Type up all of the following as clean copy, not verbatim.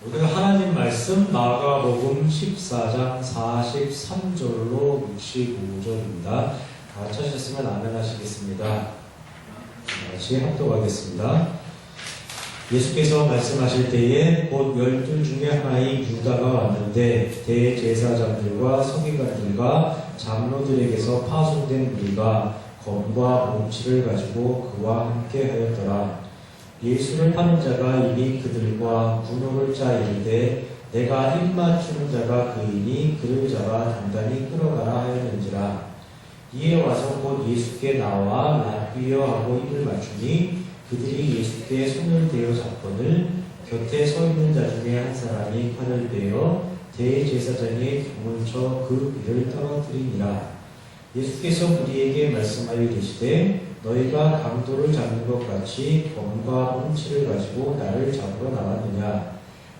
오늘 하나님 말씀 마가복음 14장 43절로 65절입니다. 다 찾으셨으면 아멘 하시겠습니다. 같이 합독하겠습니다. 예수께서 말씀하실 때에 곧 12 중에 하나인 유다가 왔는데 대제사장들과 서기관들과 장로들에게서 파송된 무리가 검과 몽치를 가지고 그와 함께 하였더라. 예수를 파는 자가 이미 그들과 분노를 짜 이르되 내가 입 맞추는 자가 그이니 그를 잡아 단단히 끌어가라 하였는지라. 이에 와서 곧 예수께 나와 라비어하고 입을 맞추니 그들이 예수께 손을 대어 잡거늘 곁에 서 있는 자 중에 한 사람이 칼을 베어 대제사장의 경을 쳐 그 귀를 떨어뜨리니라. 예수께서 우리에게 말씀하여 계시되 너희가 강도를 잡는 것 같이 검과 몽치를 가지고 나를 잡으러 나왔느냐.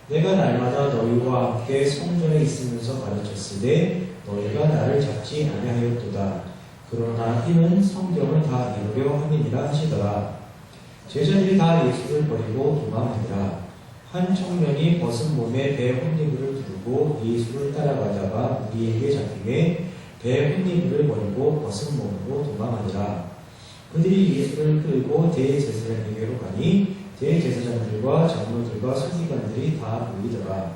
내가 날마다 너희와 함께 성전에 있으면서 가르쳤으되 너희가 나를 잡지 아니하였도다. 그러나 이는 성경을 다 이루려 함이니라 하시더라. 제자들이 다 예수를 버리고 도망하니라. 한 청년이 벗은 몸에 배 혼니부를 두르고 예수를 따라가다가 우리에게 잡히매 배 혼니부를 버리고 벗은 몸으로 도망하니라. 그들이 예수를 끌고 대제사장에게로 가니 대제사장들과 장로들과 서기관들이 다 모이더라.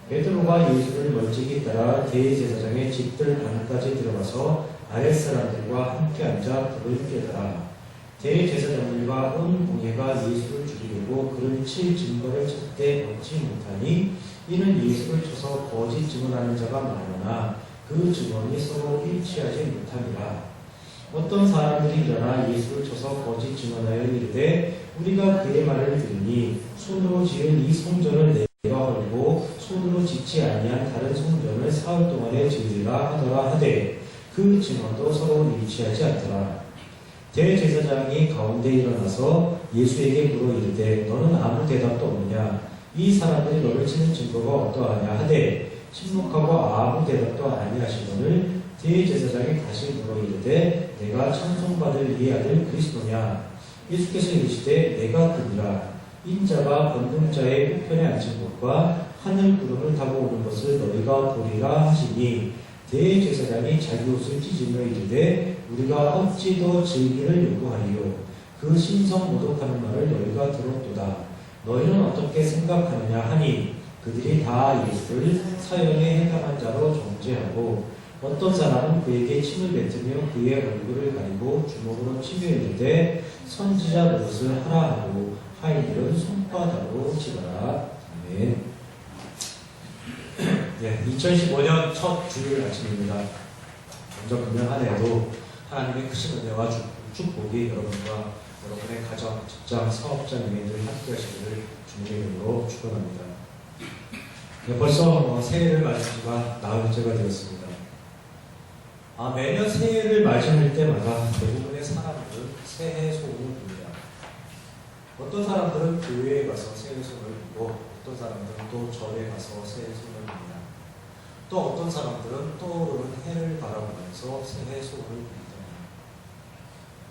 베드로가 예수를 멀찍이 따라 대제사장의 집들 안까지 들어가서 아랫사람들과 함께 앉아 불을 쬐더라. 대제사장들과 온 공회가 예수를 죽이려고 그를 칠 증거를 찾되 얻지 못하니 이는 예수를 쳐서 거짓 증언하는 자가 많으나 그 증언이 서로 일치하지 못함이라. 어떤 사람들이 일어나 예수를 쳐서 거짓 증언하여 이르되 우리가 그의 말을 들으니 손으로 지은 이 성전을 내가 헐고 손으로 짓지 아니한 다른 성전을 사흘 동안에 지으리라 하더라 하되 그 증언도 서로 일치하지 않더라. 대제사장이 가운데 일어나서 예수에게 물어 이르되 너는 아무 대답도 없느냐. 이 사람들이 너를 치는 증거가 어떠하냐 하되 침묵하고 아무 대답도 아니하시거늘 대제사장이 다시 물어 이르되 내가 찬송받을 이 아들 그리스도냐. 예수께서 이르시되 내가 그니라. 인자가 권능자의 우편에 앉은 것과 하늘 구름을 타고 오는 것을 너희가 보리라 하시니 대제사장이 자기 옷을 찢으며 이르되 우리가 어찌 더 즐기를 요구하리요. 그 신성 모독하는 말을 너희가 들었도다. 너희는 어떻게 생각하느냐 하니 그들이 다 예수를 사형에 해당한 자로 정죄하고 어떤 사람은 그에게 침을 뱉으며 그의 얼굴을 가리고 주먹으로 치며 이르되 선지자 노릇을 하라 하고 하인들은 손바닥으로 치더라. 아멘. 네, 2015년 첫 주일 아침입니다. 먼저 금년 한 해도 하나님의 크신 은혜와 축복이 여러분과 여러분의 가정, 직장, 사업자님들 함께 하시기를 주님의 이름으로 축원합니다. 네, 벌써 새해를 맞은 지가 나흘째가 되었습니다. 매년 새해를 맞이할 때마다 대부분의 사람들은 새해 소원을 빕니다. 어떤 사람들은 교회에 가서 새해 소원을 빌고 어떤 사람들은 또 절에 가서 새해 소원을 빕니다. 또 어떤 사람들은 떠오르는 해를 바라보면서 새해 소원을 빕니다.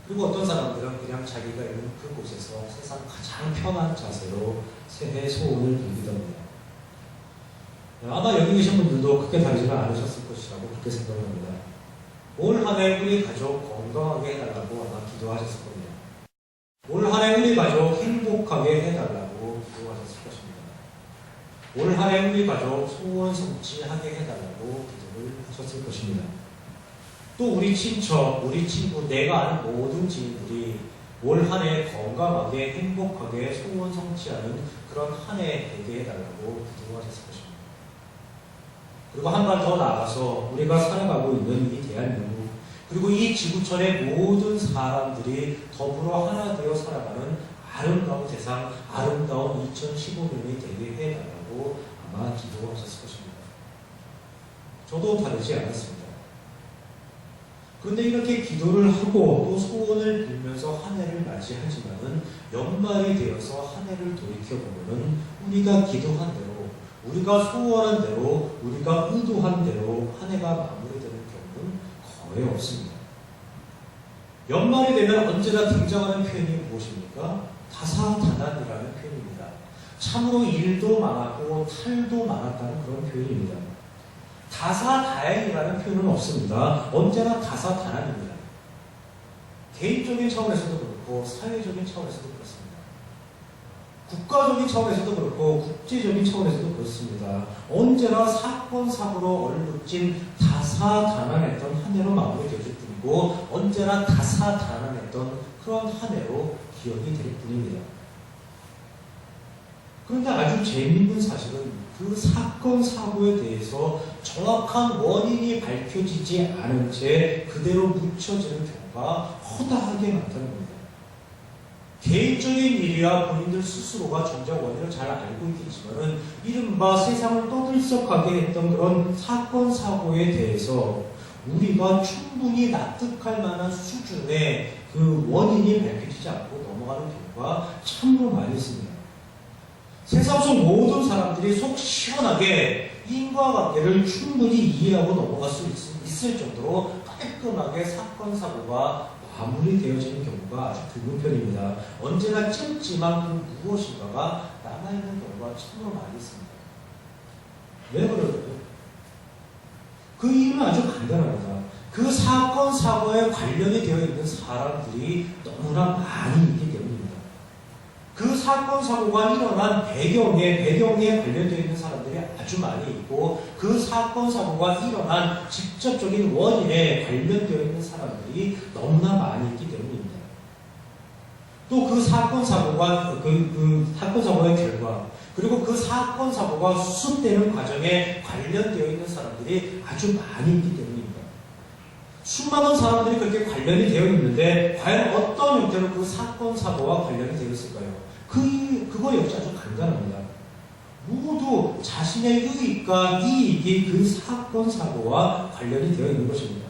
그리고 어떤 사람들은 그냥 자기가 있는 그곳에서 세상 가장 편한 자세로 새해 소원을 빌기도 합니다. 아마 여기 계신 분들도 크게 다르지는 않으셨을 것이라고 그렇게 생각합니다. 올 한 해 우리 가족 건강하게 해달라고 아마 기도하셨을 겁니다. 올 한 해 우리 가족 행복하게 해달라고 기도하셨을 것입니다. 올 한 해 우리 가족 소원 성취하게 해달라고 기도를 하셨을 것입니다. 또 우리 친척, 우리 친구, 내가 아는 모든 지인들이 올 한 해 건강하게 행복하게 소원 성취하는 그런 한 해 되게 해달라고 기도하셨을 것입니다. 그리고 한 발 더 나아가서 우리가 살아가고 있는 이 대한민국 그리고 이 지구촌의 모든 사람들이 더불어 하나 되어 살아가는 아름다운 세상, 아름다운 2015년이 되게 해달라고 아마 기도하셨을 것입니다. 저도 다르지 않았습니다. 그런데 이렇게 기도를 하고 또 소원을 빌면서 한 해를 맞이하지만은 연말이 되어서 한 해를 돌이켜보면은 우리가 기도한 대로 우리가 소원한 대로 우리가 의도한 대로 한 해가 마무리되는 경우는 거의 없습니다. 연말이 되면 언제나 등장하는 표현이 무엇입니까? 다사다난이라는 표현입니다. 참으로 일도 많았고 탈도 많았다는 그런 표현입니다. 다사다행이라는 표현은 없습니다. 언제나 다사다난입니다. 개인적인 차원에서도 그렇고 사회적인 차원에서도 그렇습니다. 국가적인 차원에서도 그렇고 국제적인 차원에서도 그렇습니다. 언제나 사건, 사고로 얼룩진 다사다난했던 한 해로 마무리되실 뿐이고 언제나 다사다난했던 그런 한 해로 기억이 될 뿐입니다. 그런데 아주 재미있는 사실은 그 사건, 사고에 대해서 정확한 원인이 밝혀지지 않은 채 그대로 묻혀지는 경우가 허다하게 많다는 겁니다. 개인적인 일이야 본인들 스스로가 정작 원인을 잘 알고 있겠지만은 이른바 세상을 떠들썩하게 했던 그런 사건, 사고에 대해서 우리가 충분히 납득할 만한 수준의 그 원인이 밝혀지지 않고 넘어가는 경우가 참으로 많이 있습니다. 세상 속 모든 사람들이 속 시원하게 인과관계를 충분히 이해하고 넘어갈 수 있을 정도로 깔끔하게 사건, 사고가 마무리되어지는 경우가 아주 드문 편입니다. 언제나 찜찜한 그 무엇인가가 남아있는 경우가 참으로 많이 있습니다. 왜 그럴까요? 그 이유는 아주 간단합니다. 그 사건, 사고에 관련이 되어 있는 사람들이 너무나 많이 있기 때문입니다. 그 사건, 사고가 일어난 배경에 관련되어 있는 사람들이 아주 많이 있고 그 사건, 사고가 일어난 직접적인 원인에 관련되어 있는 사람들이 너무나 많이 있기 때문입니다. 또 그 사건, 사고가 그 사건, 사고의 결과 그리고 그 사건, 사고가 수습되는 과정에 관련되어 있는 사람들이 아주 많이 있기 때문입니다. 수많은 사람들이 그렇게 관련이 되어 있는데 과연 어떤 형태로 그 사건, 사고와 관련이 되어 있을까요? 그거 역시 아주 간단합니다. 모두 자신의 유익과 이익이 그 사건, 사고와 관련이 되어 있는 것입니다.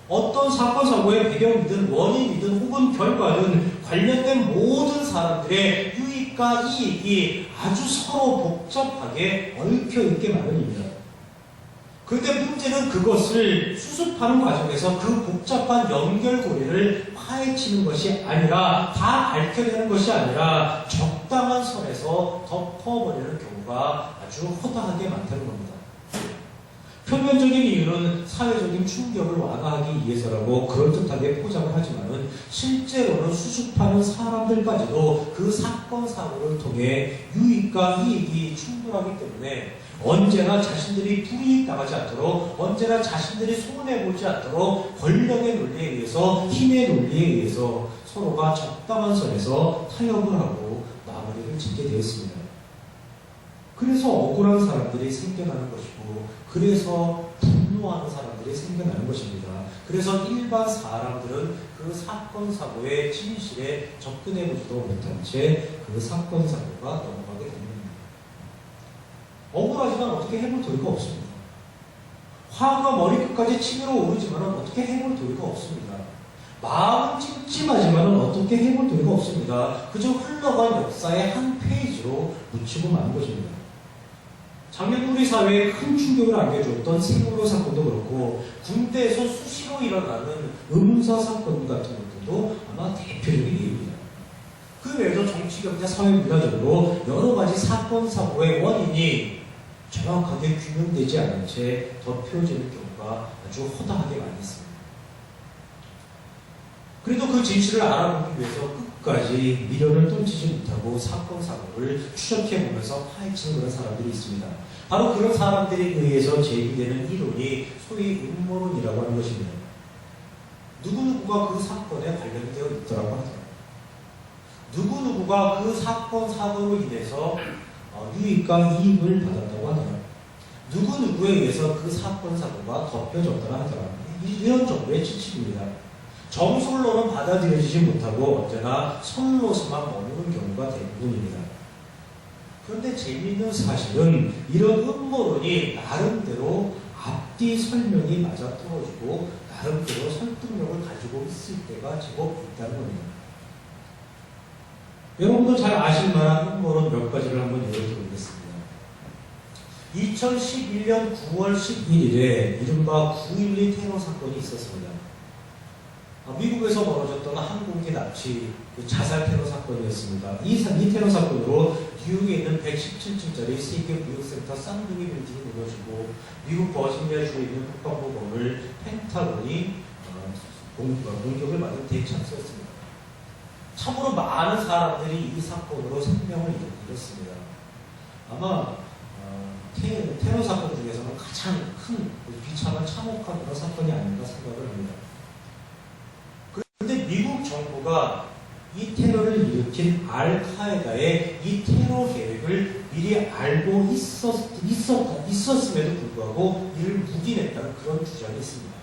어떤 사건, 사고의 배경이든 원인이든 혹은 결과든 관련된 모든 사람들의 유익과 이익이 아주 서로 복잡하게 얽혀있게 마련입니다. 그런데 문제는 그것을 수습하는 과정에서 그 복잡한 연결고리를 파헤치는 것이 아니라 다 밝혀내는 것이 아니라 적당한 선에서 덮어버리는 경우가 아주 허다하게 많다는 겁니다. 표면적인 이유는 사회적인 충격을 완화하기 위해서라고 그럴듯하게 포장을 하지만은 실제로는 수습하는 사람들까지도 그 사건, 사고를 통해 유익과 이익이 충분하기 때문에 언제나 자신들이 불이익당하지 않도록 언제나 자신들이 손해보지 않도록 권력의 논리에 의해서 힘의 논리에 의해서 서로가 적당한 선에서 타협을 하고 마무리를 짓게 되었습니다. 그래서 억울한 사람들이 생겨나는 것이고 그래서 분노하는 사람들이 생겨나는 것입니다. 그래서 일반 사람들은 그 사건, 사고의 진실에 접근해보지도 못한 채 그 사건, 사고가 넘어가게 됩니다. 억울하지만 어떻게 해볼 도리가 없습니다. 화가 머리끝까지 치밀어 오르지만 어떻게 해볼 도리가 없습니다. 마음은 찜찜하지만 어떻게 해볼 도리가 없습니다. 그저 흘러간 역사의 한 페이지로 묻히고 마는 것입니다. 작년 우리 사회에 큰 충격을 안겨줬던 세월호 사건도 그렇고 군대에서 수시로 일어나는 의문사 사건 같은 것들도 아마 대표적인 예입니다. 그 외에도 정치, 경제, 사회, 문화적으로 여러 가지 사건, 사고의 원인이 정확하게 규명되지 않은 채 덮여지는 경우가 아주 허다하게 많이 있습니다. 그래도 그 진실을 알아보기 위해서 끝까지 미련을 떨치지 못하고 사건, 사고를 추적해보면서 파헤치는 그런 사람들이 있습니다. 바로 그런 사람들에 의해서 제기되는 이론이 소위 음모론이라고 하는 것입니다. 누구누구가 그 사건에 관련되어 있더라고 하더라고요. 누구누구가 그 사건, 사고로 인해서 유익과 이익을 받았다고 하더라고요. 누구누구에 의해서 그 사건, 사고가 덮여졌더라 하더라고요. 이런 정도의 지식입니다. 정설로는 받아들여지지 못하고 언제나 선로서만 머무는 경우가 대부분입니다. 그런데 재미있는 사실은 이런 음모론이 나름대로 앞뒤 설명이 맞아떨어지고 나름대로 설득력을 가지고 있을 때가 제법 있다는 겁니다. 여러분도 잘 아실 만한 음모론 몇 가지를 한번 열어드리겠습니다. 2011년 9월 11일에 이른바 9.12 테러 사건이 있었습니다. 미국에서 벌어졌던 항공기 납치, 자살 테러 사건이었습니다. 이 테러 사건으로 뉴욕에 있는 117층짜리 세계 무역센터 쌍둥이 빌딩이 무너지고 미국 버지니아주에 있는 국방부 건물 펜타곤이 공격을 받은 대참사였습니다. 참으로 많은 사람들이 이 사건으로 생명을 잃었습니다. 아마 테러 사건 중에서는 가장 큰 비참한 참혹한 그런 사건이 아닌가 생각을 합니다. 그런데 미국 정부가 이 테러를 일으킨 알카에다의 이 테러 계획을 미리 알고 있었음에도 불구하고 이를 묵인했다는 그런 주장이 있습니다.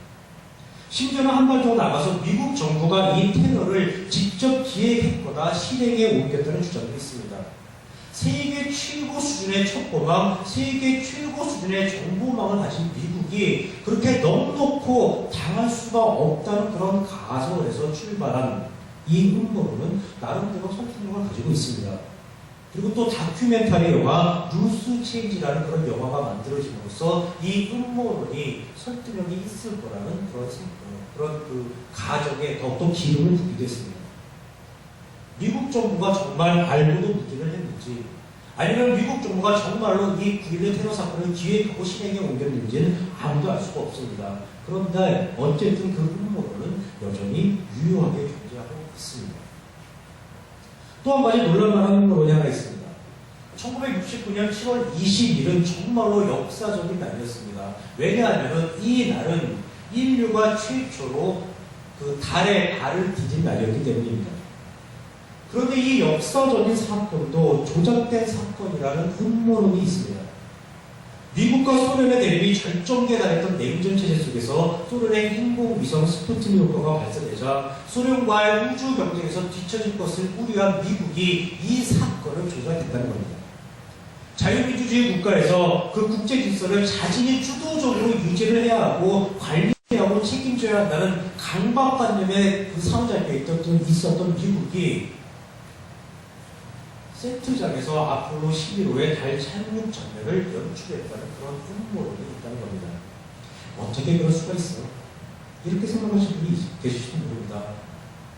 심지어는 한 발 더 나가서 미국 정부가 이 테러를 직접 기획했거나 실행에 옮겼다는 주장도 있습니다. 세계 최고 수준의 첩보망, 세계 최고 수준의 정보망을 가진 미국이 그렇게 넉넉고 당할 수가 없다는 그런 가설에서 출발한 이 음모론은 나름대로 설득력을 가지고 있습니다. 그리고 또 다큐멘터리 영화 루스 체인지라는 그런 영화가 만들어짐으로써 이 음모론이 설득력이 있을 거라는 그런 그 가정에 더욱더 기름을 붓기도 했습니다. 미국 정부가 정말 알고도 묵인을 했는지, 아니면 미국 정부가 정말로 이 9.11 테러 사건을 기획하고 실행에 옮겼는지는 아무도 알 수가 없습니다. 그런데 어쨌든 그 음모론은 여전히 유효하게 존재하고 있습니다. 또 한 가지 놀랄만한 음모론이 하나 있습니다. 1969년 7월 20일은 정말로 역사적인 날이었습니다. 왜냐하면 이 날은 인류가 최초로 그 달에 발을 디딘 날이었기 때문입니다. 그런데 이 역사적인 사건도 조작된 사건이라는 음모론이 있습니다. 미국과 소련의 대립이 절정기에 달했던 냉전 체제 속에서 소련의 인공위성 스푸트닉 효과가 발사되자 소련과의 우주 경쟁에서 뒤처질 것을 우려한 미국이 이 사건을 조작했다는 겁니다. 자유민주주의 국가에서 그 국제 질서를 자신이 주도적으로 유지를 해야 하고 관리하고 책임져야 한다는 강박관념의 그 사무장에 있었던 미국이 세트장에서 아폴로 11호의 달 착륙 장면을 연출했다는 그런 음모론이 있다는 겁니다. 어떻게 그럴 수가 있어? 이렇게 생각하시는 분이 계실지도 모릅니다.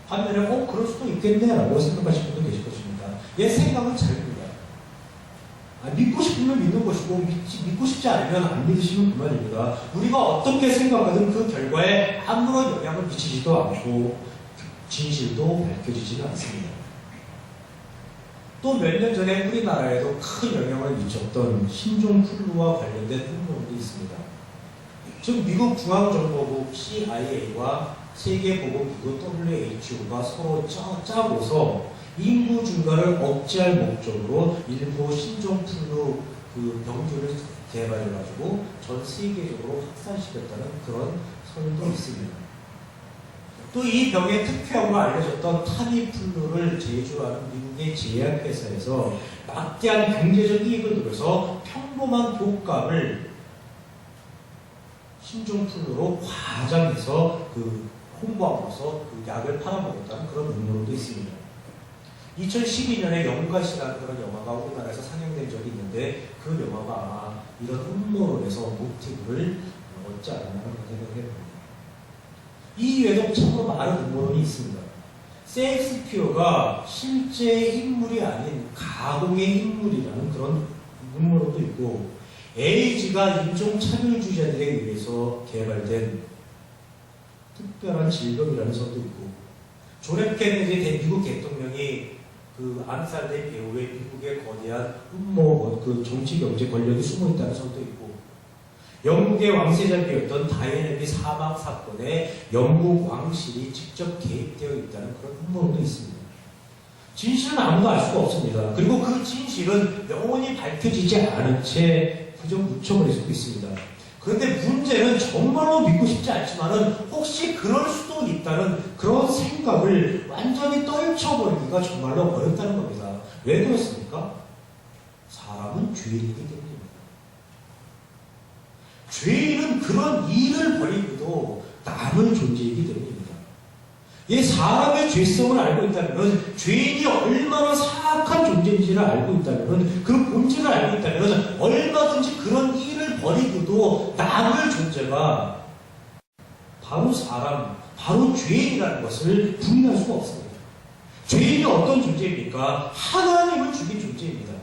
반면에 그럴 수도 있겠네라고 생각하시는 분도 계실 것입니다. 얘 생각은 자유입니다. 믿고 싶으면 믿는 것이고 믿고 싶지 않으면 안 믿으시면 그만입니다. 우리가 어떻게 생각하든 그 결과에 아무런 영향을 미치지도 않고 진실도 밝혀지지는 않습니다. 또 몇 년 전에 우리나라에도 큰 영향을 미쳤던 신종플루와 관련된 음모론도 있습니다. 즉 미국 중앙정보국 CIA와 세계보건기구 WHO가 서로 짜고서 인구 증가를 억제할 목적으로 일부 신종플루 그 병균을 개발해가지고 전 세계적으로 확산시켰다는 그런 설도 있습니다. 또 이 병의 특효약으로 알려졌던 타미플루를 제조하는 미국의 제약회사에서 막대한 경제적 이익을 누려서 평범한 독감을 신종플루로 과장해서 그 홍보하고서 그 약을 팔아먹었다는 그런 음모론도 있습니다. 2012년에 영가시라는 그런 영화가 우리나라에서 상영된 적이 있는데 그 영화가 아마 이런 음모론에서 모티브를 얻지 않았나 그런 생각을 해봅니다. 이외에도 참으로 많은 음모론이 있습니다. 셰익스피어가 실제 인물이 아닌 가공의 인물이라는 그런 음모론도 있고, 에이즈가 인종차별주의자들에 의해서 개발된 특별한 질병이라는 설도 있고, 존 F 케네디 미국 대통령이 그 암살된 배우의 미국의 거대한 그 정치 경제 권력이 숨어 있다는 설도 있고, 영국의 왕세자비였던 다이애나비 사망 사건에 영국 왕실이 직접 개입되어 있다는 그런 음모론도 있습니다. 진실은 아무도 알 수가 없습니다. 그리고 그 진실은 영원히 밝혀지지 않은 채 그저 묻혀버릴 수도 있습니다. 그런데 문제는 정말로 믿고 싶지 않지만은 혹시 그럴 수도 있다는 그런 생각을 완전히 떨쳐버리기가 정말로 어렵다는 겁니다. 왜 그렇습니까? 사람은 죄인이기 때문입니다. 죄인은 그런 일을 벌이고도 남을 존재이기 때문입니다. 이 사람의 죄성을 알고 있다면, 죄인이 얼마나 사악한 존재인지를 알고 있다면, 그 본질을 알고 있다면 얼마든지 그런 일을 벌이고도 남을 존재가 바로 사람, 바로 죄인이라는 것을 부인할 수가 없습니다. 죄인은 어떤 존재입니까? 하나님을 죽인 존재입니다.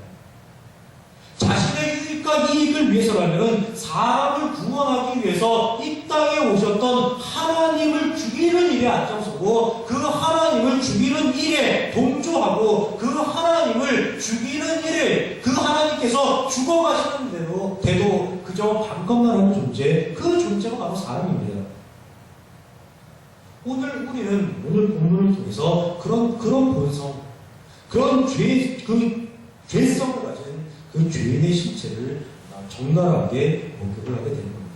자신의 유익과 이익을 위해서라면 사람을 구원하기 위해서 이 땅에 오셨던 하나님을 죽이는 일에 앞장서고 그 하나님을 죽이는 일에 동조하고 그 하나님을 죽이는 일을 그 하나님께서 죽어가시는 대도 그저 반갑만 하는 존재, 그 존재가 바로 사람입니다. 오늘 우리는 오늘 본문을 통해서 그런 본성, 그런 죄성을 가진 그 죄인의 실체를 적나라하게 목격을 하게 되는 겁니다.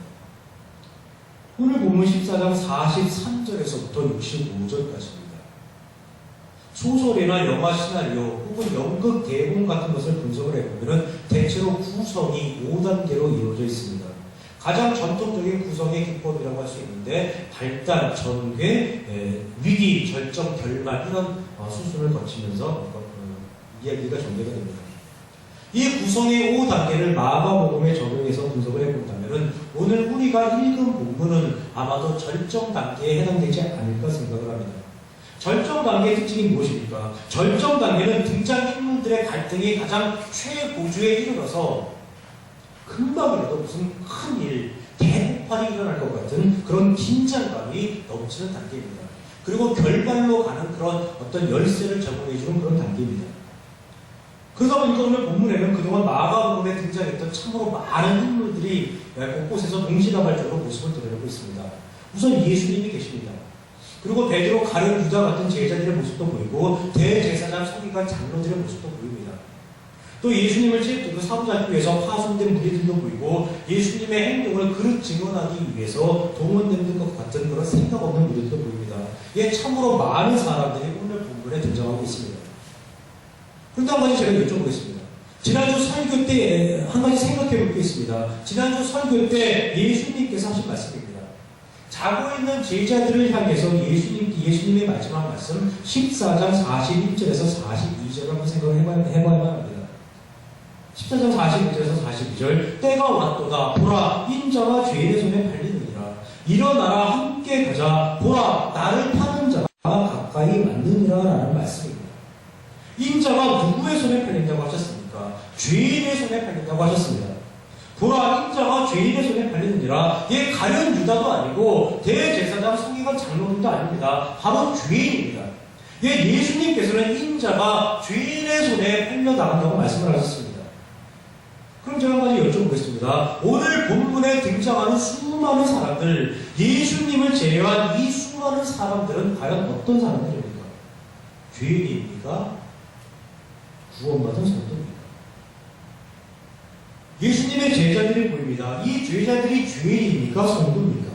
오늘 본문 14장 43절에서부터 65절까지입니다. 소설이나 영화 시나리오 혹은 연극 대본 같은 것을 분석을 해보면 대체로 구성이 5단계로 이루어져 있습니다. 가장 전통적인 구성의 기법이라고 할 수 있는데 발단, 전개, 위기, 절정, 결말 이런 수순을 거치면서 이야기가 전개가 됩니다. 이 구성의 5단계를 마가복음에 적용해서 분석을 해본다면 오늘 우리가 읽은 본문은 아마도 절정 단계에 해당되지 않을까 생각을 합니다. 절정 단계의 특징이 무엇입니까? 절정 단계는 등장인물들의 갈등이 가장 최고조에 이르러서 금방이라도 무슨 큰일, 대폭발이 일어날 것 같은 그런 긴장감이 넘치는 단계입니다. 그리고 결말로 가는 그런 어떤 열쇠를 제공해주는 그런 단계입니다. 그러다 보니까 오늘 본문에는 그동안 마가복음에 등장했던 참으로 많은 인물들이 곳곳에서 동시다발적으로 모습을 드러내고 있습니다. 우선 예수님이 계십니다. 그리고 베드로, 가룟, 유다 같은 제자들의 모습도 보이고 대제사장, 서기관, 장로들의 모습도 보입니다. 또 예수님을 사로잡기 위해서 파손된 무리들도 보이고 예수님의 행동을 그릇 증언하기 위해서 동원된 것 같은 그런 생각 없는 무리들도 보입니다. 예, 참으로 많은 사람들이 오늘 본문에 등장하고 있습니다. 그런데 한 가지 제가 여쭤보겠습니다. 지난주 설교 때 한 가지 생각해 볼 게 있습니다. 지난주 설교 때 예수님께서 하신 말씀입니다. 자고 있는 제자들을 향해서 예수님의 마지막 말씀 14장 41절에서 42절을 한번 생각을 해봐야 합니다. 14장 41절에서 42절 때가 왔도다 보라 인자가 죄인의 손에 팔리느니라 일어나라 함께 가자 보라 나를 파는 자가 가까이 왔느니라 라는 말씀입니다. 인자가 누구의 손에 팔린다고 하셨습니까? 죄인의 손에 팔린다고 하셨습니다. 보라 인자가 죄인의 손에 팔리느니라. 얘 가룟 유다도 아니고 대제사장 서기관 장로들도 아닙니다. 바로 죄인입니다. 얘 예수님께서는 인자가 죄인의 손에 팔려나간다고 말씀을 하셨습니다. 그럼 제가 한 가지 여쭤보겠습니다. 오늘 본문에 등장하는 수많은 사람들, 예수님을 제외한 이 수많은 사람들은 과연 어떤 사람들입니까? 죄인입니까? 구원받은 성도입니다. 예수님의 제자들이 보입니다. 이 제자들이 죄인입니까? 성도입니까?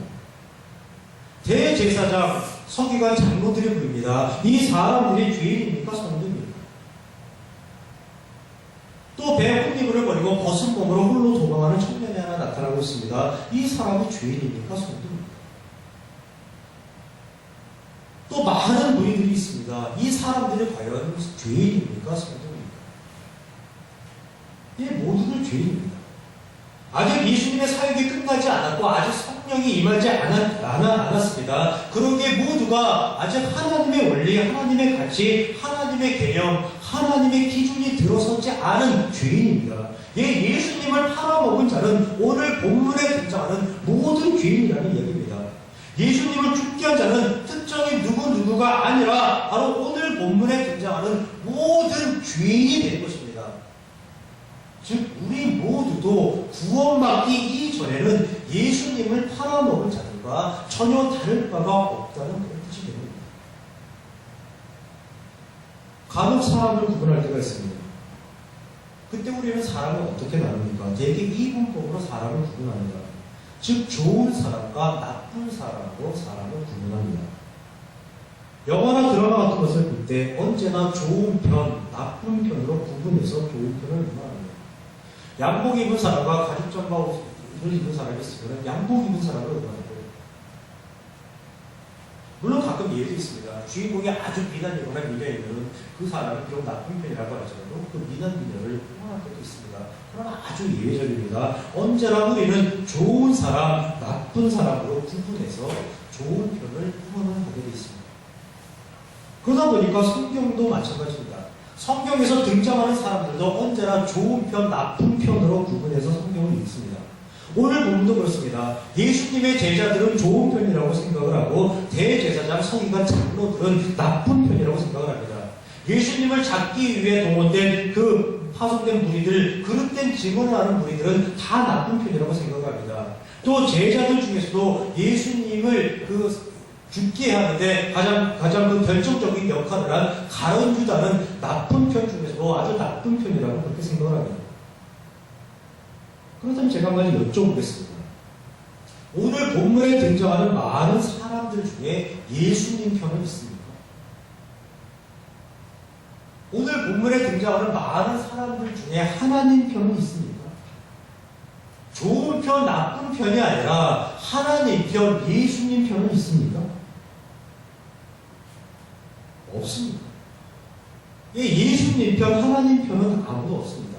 대제사장, 서기관, 장로들이 보입니다. 이 사람들이 죄인입니까? 성도입니까? 또 배 혼리불을 버리고 벗은 몸으로 홀로 도망하는 청년이 하나 나타나고 있습니다. 이 사람이 죄인입니까? 성도입니까? 또 많은 무리들이 있습니다. 이 사람들이 과연 죄인입니까? 성도입니까? 이 모두들 죄인입니다. 아직 예수님의 사역이 끝나지 않았고 아직 성령이 임하지 않았습니다. 그러기에 모두가 아직 하나님의 원리, 하나님의 가치, 하나님의 개념, 하나님의 기준이 들어서지 않은 죄인입니다. 예수님을 팔아먹은 자는 오늘 본문에 등장하는 모든 죄인이라는 이야기입니다. 예수님을 죽게 한 자는 특정인 누구가 아니라 바로 오늘 본문에 등장하는 모든 죄인이 될 것입니다. 즉 우리 모두도 구원받기 이전에는 예수님을 팔아먹은 자들과 전혀 다를 바가 없다는 그런 뜻이 됩니다. 간혹 사람을 구분할 때가 있습니다. 그때 우리는 사람을 어떻게 나눕니까? 대개 이분법으로 사람을 구분합니다. 즉 좋은 사람과 나쁜 사람으로 사람을 구분합니다. 영화나 드라마 같은 것을 볼 때 언제나 좋은 편, 나쁜 편으로 구분해서 좋은 편을 말합니다. 양복 입은 사람과 가죽 잠바를 입은 사람이 있으면 양복 입은 사람을 응원하고, 물론 가끔 예외도 있습니다. 주인공이 아주 미남이거나 미녀이면 그 사람이 비록 나쁜 편이라고 하지만 그 미남 미녀를 응원할 때도 있습니다. 그러나 아주 예외적입니다. 언제나 우리는 좋은 사람, 나쁜 사람으로 구분해서 좋은 편을 응원을 하게 되어 있습니다. 그러다 보니까 성경도 마찬가지입니다. 성경에서 등장하는 사람들도 언제나 좋은 편, 나쁜 편으로 구분해서 성경을 읽습니다. 오늘 본문도 그렇습니다. 예수님의 제자들은 좋은 편이라고 생각을 하고 대제사장, 서기관, 장로들은 나쁜 편이라고 생각을 합니다. 예수님을 잡기 위해 동원된 그 파송된 무리들, 그릇된 증언을 하는 무리들은 다 나쁜 편이라고 생각을 합니다. 또 제자들 중에서도 예수님을 죽게 하는데 가장 그 결정적인 역할을 한 가룟 유다는 나쁜 편 중에서도 아주 나쁜 편이라고 그렇게 생각을 합니다. 그렇다면 제가 한 가지 여쭤보겠습니다. 오늘 본문에 등장하는 많은 사람들 중에 예수님 편은 있습니까? 오늘 본문에 등장하는 많은 사람들 중에 하나님 편은 있습니까? 좋은 편, 나쁜 편이 아니라 하나님 편, 예수님 편은 있습니까? 없습니다. 예수님 편, 하나님 편은 아무도 없습니다.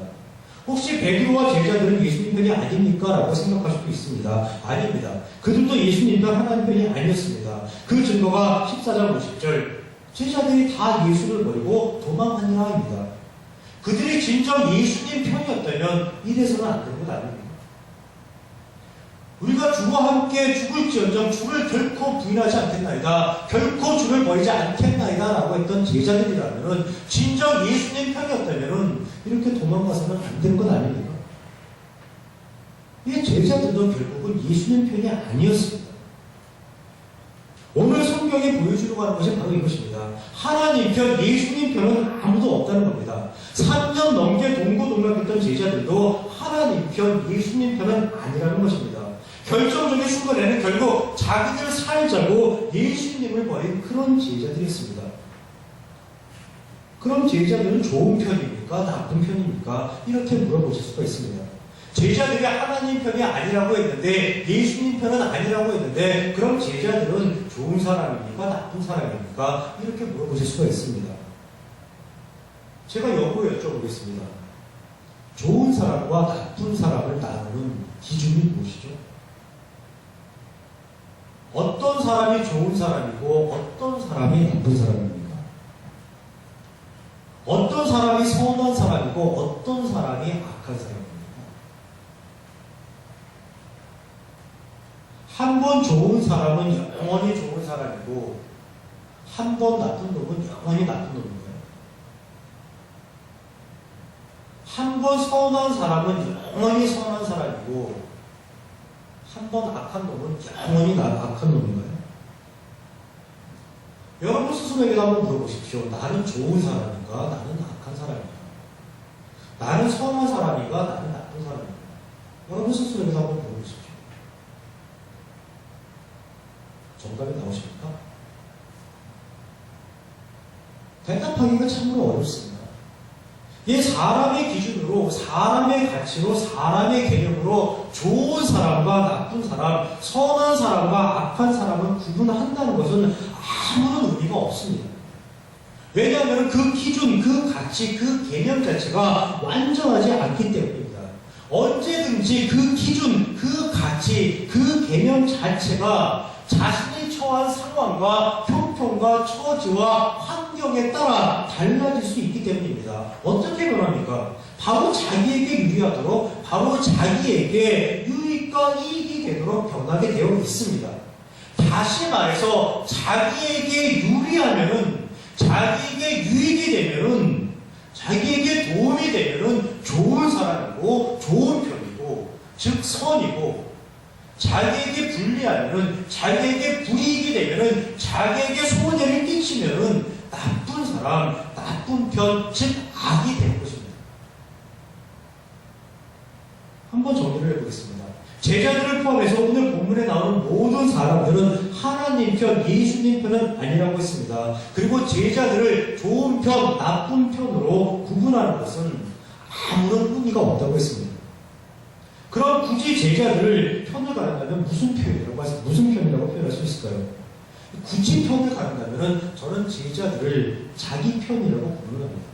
혹시 베드로와 제자들은 예수님 편이 아닙니까? 라고 생각할 수도 있습니다. 아닙니다. 그들도 예수님 편, 하나님 편이 아니었습니다. 그 증거가 14장 50절 제자들이 다 예수를 버리고 도망하니라입니다. 그들이 진정 예수님 편이었다면 이래서는 안 되는 것 아닙니까? 우리가 주와 함께 죽을지언정 주를 결코 부인하지 않겠나이다. 결코 주를 버리지 않겠나이다. 라고 했던 제자들이라면 진정 예수님 편이었다면 이렇게 도망가서는 안 되는 것 아닙니까? 이 제자들도 결국은 예수님 편이 아니었습니다. 오늘 성경에 보여주려고 하는 것이 바로 이것입니다. 하나님 편, 예수님 편은 아무도 없다는 겁니다. 3년 넘게 동고동락했던 제자들도 하나님 편, 예수님 편은 아니라는 것입니다. 결정적인 순간에는 결국 자기들 살자고 예수님을 버린 그런 제자들이었습니다. 그럼 제자들은 좋은 편입니까? 나쁜 편입니까? 이렇게 물어보실 수가 있습니다. 제자들이 하나님 편이 아니라고 했는데 예수님 편은 아니라고 했는데 그럼 제자들은 좋은 사람입니까? 나쁜 사람입니까? 이렇게 물어보실 수가 있습니다. 제가 역으로 여쭤보겠습니다. 좋은 사람과 나쁜 사람을 나누는 기준이 무엇이죠? 어떤 사람이 좋은 사람이고 어떤 사람이 나쁜 사람입니까? 어떤 사람이 선한 사람이고 어떤 사람이 악한 사람입니까? 한 번 좋은 사람은 영원히 좋은 사람이고 한 번 나쁜 놈은 영원히 나쁜 놈인가요? 한 번 선한 사람은 영원히 선한 사람이고 한 번 악한 놈은 영원히 악한 놈인가요? 여러분 스스로에게 한번 물어보십시오. 나는 좋은 사람인가? 나는 악한 사람인가? 나는 선한 사람인가? 나는 나쁜 사람인가? 여러분 스스로에게 한번 물어보십시오. 정답이 나오십니까? 대답하기가 참으로 어렵습니다. 이 사람의 기준으로, 사람의 가치로, 사람의 개념으로 좋은 사람과 나쁜 사람, 선한 사람과 악한 사람을 구분한다는 것은 아무런 의미가 없습니다. 왜냐하면 그 기준, 그 가치, 그 개념 자체가 완전하지 않기 때문입니다. 언제든지 그 기준, 그 가치, 그 개념 자체가 자신이 처한 상황과 형편과 처지와 환경에 따라 달라질 수 있기 때문입니다. 어떻게 변합니까? 바로 자기에게 유리하도록, 바로 자기에게 유익과 이익이 되도록 변하게 되어 있습니다. 다시 말해서 자기에게 유리하면은, 자기에게 유익이 되면은, 자기에게 도움이 되면은 좋은 사람이고 좋은 편이고 즉 선이고, 자기에게 불리하면은, 자기에게 불이익이 되면은, 자기에게 손해를 끼치면은 나쁜 사람, 나쁜 편, 즉 악이 되는 것입니다. 한번 정리를 해보겠습니다. 제자들을 포함해서 오늘 본문에 나오는 모든 사람들은 하나님 편, 예수님 편은 아니라고 했습니다. 그리고 제자들을 좋은 편, 나쁜 편으로 구분하는 것은 아무런 의미가 없다고 했습니다. 그럼 굳이 제자들을 편을 가른다면 무슨 편이라고 표현할 수 있을까요? 굳이 편을 가른다면 저는 제자들을 자기 편이라고 부르합니다.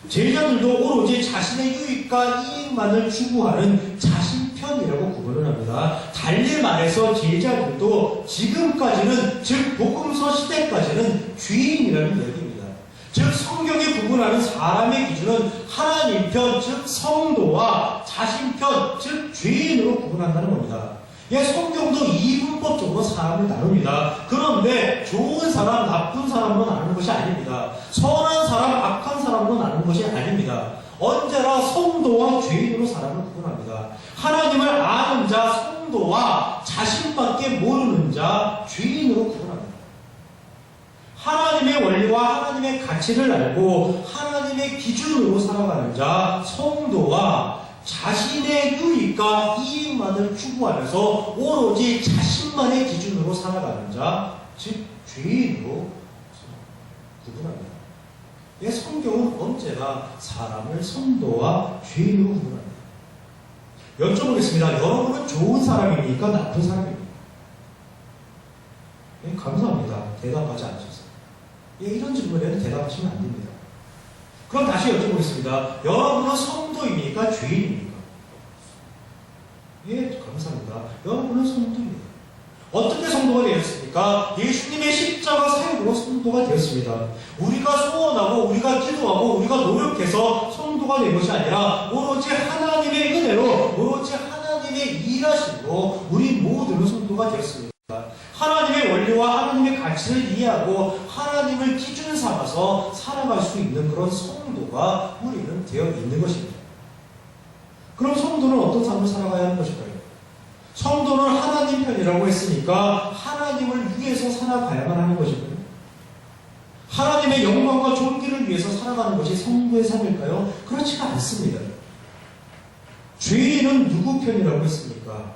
제자들도 오로지 자신의 유익과 이익만을 추구하는 자신 편이라고 편이라고 구분을 합니다. 달리 말해서 제자들도 지금까지는, 즉 복음서 시대까지는 주인이라는 이야기입니다. 즉 성경이 구분하는 사람의 기준은 하나님 편, 즉 성도와 자신 편, 즉 죄인으로 구분한다는 겁니다. 예, 성경도 이분법적으로 사람을 나눕니다. 그런데 좋은 사람, 나쁜 사람으로 나누는 것이 아닙니다. 선한 사람, 악한 사람으로 나누는 것이 아닙니다. 언제나 성도와 죄인으로 사람을 구분합니다. 하나님을 아는 자, 성도와 자신밖에 모르는 자, 죄인으로 구분합니다. 하나님의 원리와 하나님의 가치를 알고 하나님의 기준으로 살아가는 자, 성도와 자신의 유익과 이익만을 추구하면서 오로지 자신만의 기준으로 살아가는 자, 즉 죄인으로 구분합니다. 예, 성경은 언제나 사람을 성도와 죄인으로 구분합니다. 여쭤보겠습니다. 여러분은 좋은 사람입니까? 나쁜 사람입니까? 예, 감사합니다. 대답하지 않으셨어요. 예, 이런 질문에는 대답하시면 안 됩니다. 그럼 다시 여쭤보겠습니다. 여러분은 성도입니까? 죄인입니까? 예, 감사합니다. 여러분은 성도입니다. 어떻게 성도가 되었습니까? 예수님의 십자가 사역으로 성도가 되었습니다. 우리가 소원하고 우리가 기도하고 우리가 노력해서 성도가 된 것이 아니라 오로지 하나님의 은혜로, 오로지 하나님의 일하심으로 우리 모두는 성도가 되었습니다. 하나님의 원리와 하나님의 가치를 이해하고 하나님을 기준 삼아서 살아갈 수 있는 그런 성도가 우리는 되어 있는 것입니다. 그럼 성도는 어떤 삶을 살아가야 하는 것일까요? 성도는 하나님 편이라고 했으니까 하나님을 위해서 살아가야만 하는 것일까요? 하나님의 영광과 존귀를 위해서 살아가는 것이 성도의 삶일까요? 그렇지가 않습니다. 죄인은 누구 편이라고 했습니까?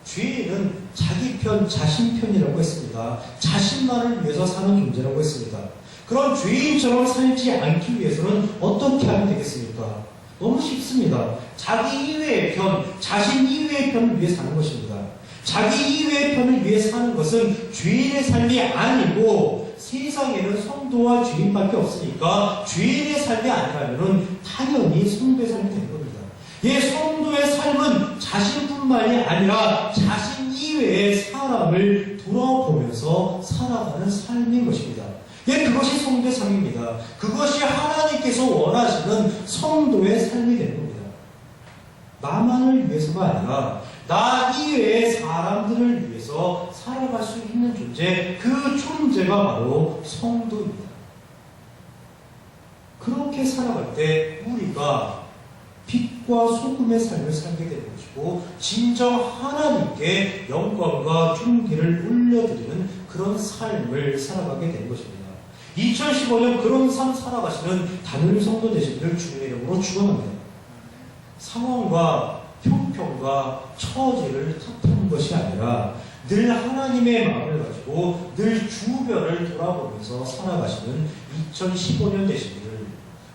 죄인은 자기 편, 자신 편이라고 했습니다. 자신만을 위해서 사는 존재라고 했습니다. 그런 죄인처럼 살지 않기 위해서는 어떻게 하면 되겠습니까? 너무 쉽습니다. 자기 이외의 편, 자신 이외의 편을 위해 사는 것입니다. 자기 이외의 편을 위해 사는 것은 죄인의 삶이 아니고 세상에는 성도와 죄인밖에 없으니까 죄인의 삶이 아니라면 당연히 성도의 삶이 되는 겁니다. 예, 성도의 삶은 자신뿐만이 아니라 자신 이외의 사람을 돌아보면서 살아가는 삶인 것입니다. 예, 그것이 성도의 삶입니다. 그것이 하나님께서 원하시는 성도의 삶이 되는 겁니다. 나만을 위해서가 아니라 나 이외의 사람들을 위해서 살아갈 수 있는 존재, 그 존재가 바로 성도입니다. 그렇게 살아갈 때 우리가 빛과 소금의 삶을 살게 되는 것이고 진정 하나님께 영광과 존귀를 올려드리는 그런 삶을 살아가게 되는 것입니다. 2015년 그런 삶 살아가시는 단일 성도 되시기를 주님의 이름으로 축원합니다. 상황과 형편과 처지를 탓하는 것이 아니라 늘 하나님의 마음을 가지고 늘 주변을 돌아보면서 살아가시는 2015년 되시기를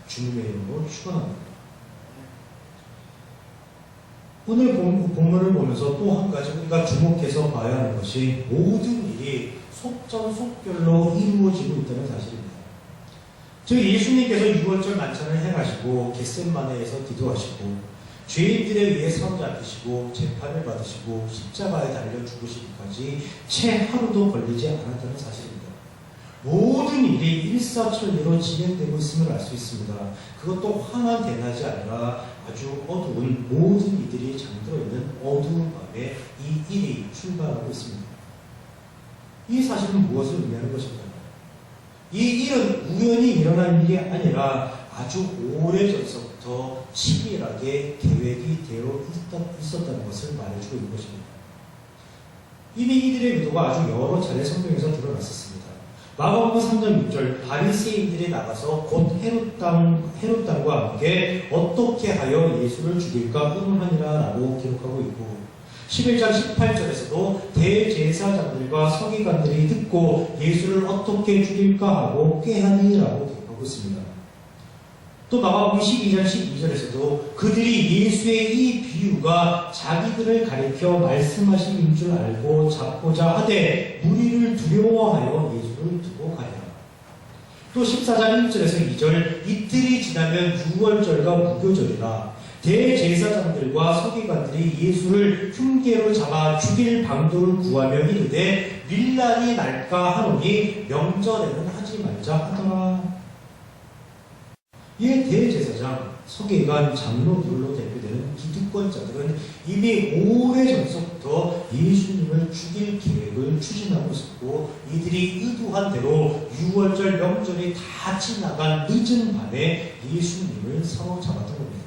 주님의 이름으로 축원합니다. 오늘 본문을 보면서 또 한 가지 우리가 주목해서 봐야 하는 것이 모든 일이 속전속결로 이루어지고 있다는 사실입니다. 즉 예수님께서 6월절 만찬을 행하시고 겟세마네에서 기도하시고 죄인들에 의해 사로잡히시고 재판을 받으시고 십자가에 달려 죽으시기까지 채 하루도 걸리지 않았다는 사실입니다. 모든 일이 일사천리로 진행되고 있음을 알 수 있습니다. 그것도 환한 대낮이 아니라 아주 어두운 모든 이들이 잠들어 있는 어두운 밤에 이 일이 출발하고 있습니다. 이 사실은 무엇을 의미하는 것인가요? 이 일은 우연히 일어난 일이 아니라 아주 오래전서부터 치밀하게 계획이 되어 있었다는 것을 말해주고 있는 것입니다. 이미 이들의 의도가 아주 여러 차례 성경에서 드러났었습니다. 마가복음 3장 6절 바리새인들이 나가서 곧 헤롯당과 함께 어떻게 하여 예수를 죽일까 의논하니라 라고 기록하고 있고 11장 18절에서도 대제사장들과 서기관들이 듣고 예수를 어떻게 죽일까 하고 꾀하니 라고 기록하고 있습니다. 또 마가복음 12장 12절에서도 그들이 예수의 이 비유가 자기들을 가리켜 말씀하신 줄 알고 잡고자 하되 무리를 두려워하여 예수를 두고 가니라. 또 14장 1절에서 2절 이틀이 지나면 유월절과 무교절이라 대제사장들과 서기관들이 예수를 흉계로 잡아 죽일 방도를 구하며 이르되 밀란이 날까 하노니 명절에는 하지 말자 하더라. 이에 대제사장, 서기관, 장로들로 대표되는 기득권자들은 이미 오래전서부터 예수님을 죽일 계획을 추진하고 있었고, 이들이 의도한 대로 6월절 명절이 다 지나간 늦은 밤에 예수님을 사로잡았던 겁니다.